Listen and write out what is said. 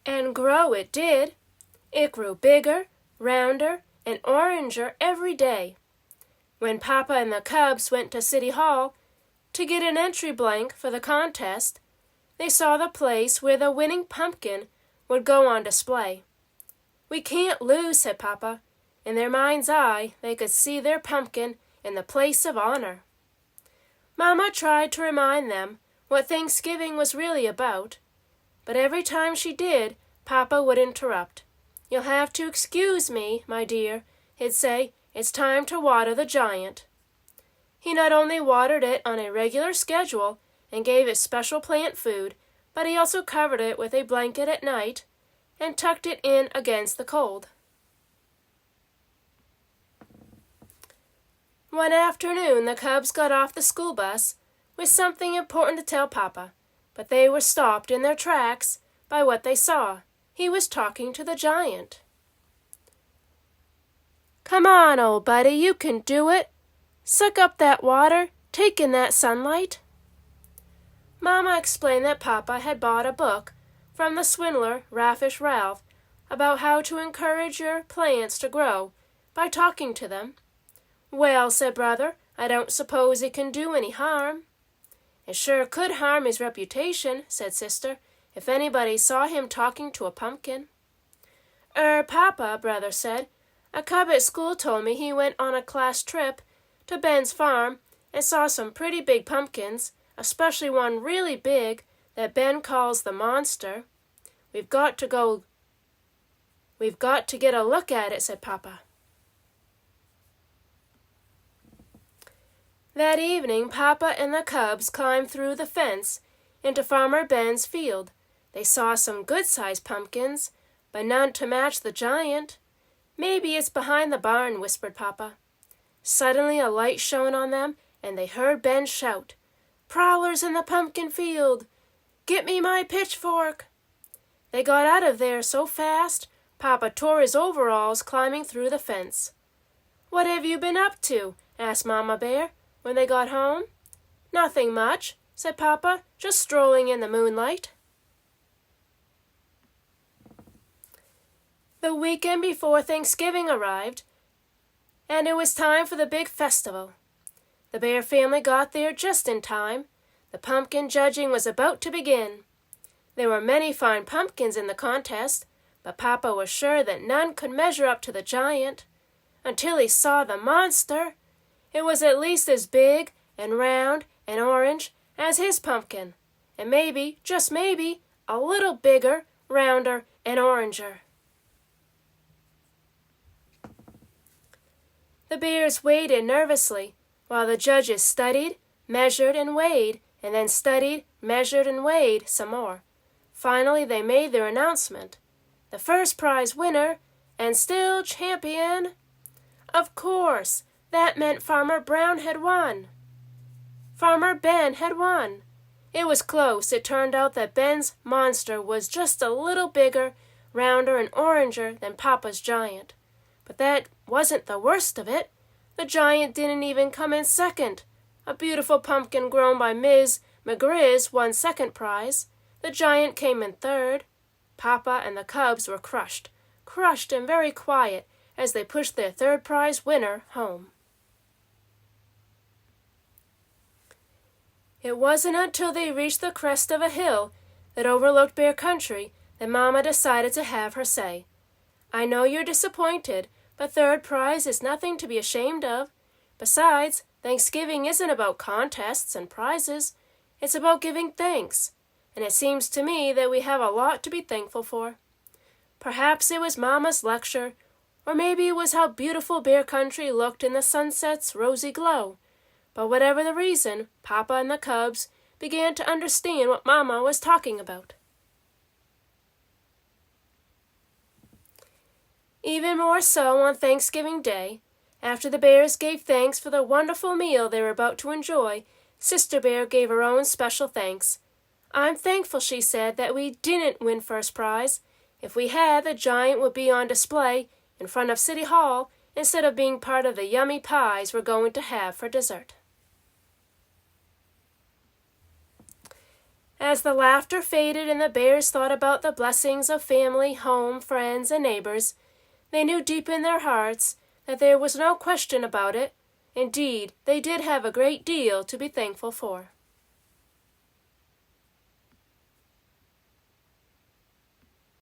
And grow it did. It grew bigger, rounder, and oranger every day. When Papa and the cubs went to City Hall to get an entry blank for the contest, they saw the place where the winning pumpkin would go on display. "We can't lose," said Papa. In their mind's eye, they could see their pumpkin in the place of honor. Mama tried to remind them what Thanksgiving was really about, but every time she did, Papa would interrupt. "You'll have to excuse me, my dear," he'd say. "It's time to water the giant." He not only watered it on a regular schedule and gave it special plant food, but he also covered it with a blanket at night and tucked it in against the cold. One afternoon the cubs got off the school bus with something important to tell Papa, but they were stopped in their tracks by what they saw. He was talking to the giant. "Come on, old buddy, you can do it. Suck up that water, take in that sunlight." Mama explained that Papa had bought a book from the swindler Raffish Ralph about how to encourage your plants to grow by talking to them. "Well," said Brother, "I don't suppose it can do any harm." "It sure could harm his reputation," said Sister, "if anybody saw him talking to a pumpkin." Papa," Brother said, "a cub at school told me he went on a class trip to Ben's farm and saw some pretty big pumpkins, especially one really big that Ben calls the monster. We've got to get a look at it," said Papa. That evening Papa and the cubs climbed through the fence into Farmer Ben's field. They saw some good-sized pumpkins, but none to match the giant. "Maybe it's behind the barn," whispered Papa. Suddenly a light shone on them, and they heard Ben shout, "Prowlers in the pumpkin field! Get me my pitchfork!" They got out of there so fast, Papa tore his overalls climbing through the fence. "What have you been up to?" asked Mama Bear when they got home. "Nothing much," said Papa, "just strolling in the moonlight." The weekend before Thanksgiving arrived, and it was time for the big festival. The Bear family got there just in time. The pumpkin judging was about to begin. There were many fine pumpkins in the contest, but Papa was sure that none could measure up to the giant, until he saw the monster. It was at least as big and round and orange as his pumpkin, and maybe, just maybe, a little bigger, rounder, and oranger. The bears waited nervously while the judges studied, measured, and weighed, and then studied, measured, and weighed some more. Finally, they made their announcement. The first prize winner, and still champion. Of course, that meant Farmer Brown had won. Farmer Ben had won. It was close. It turned out that Ben's monster was just a little bigger, rounder, and oranger than Papa's giant. But that wasn't the worst of it. The giant didn't even come in second. A beautiful pumpkin grown by Ms. McGriz won second prize. The giant came in third. Papa and the cubs were crushed and very quiet as they pushed their third prize winner home. It wasn't until they reached the crest of a hill that overlooked Bear Country that Mama decided to have her say. "I know you're disappointed, but third prize is nothing to be ashamed of. Besides, Thanksgiving isn't about contests and prizes. It's about giving thanks, and it seems to me that we have a lot to be thankful for. Perhaps it was Mama's lecture, or maybe it was how beautiful Bear Country looked in the sunset's rosy glow. But whatever the reason, Papa and the cubs began to understand what Mama was talking about. Even more so on Thanksgiving Day, after the bears gave thanks for the wonderful meal they were about to enjoy, Sister Bear gave her own special thanks. "I'm thankful," she said, "that we didn't win first prize. If we had, the giant would be on display in front of City Hall instead of being part of the yummy pies we're going to have for dessert." As the laughter faded and the bears thought about the blessings of family, home, friends, and neighbors, they knew deep in their hearts that there was no question about it. Indeed, they did have a great deal to be thankful for.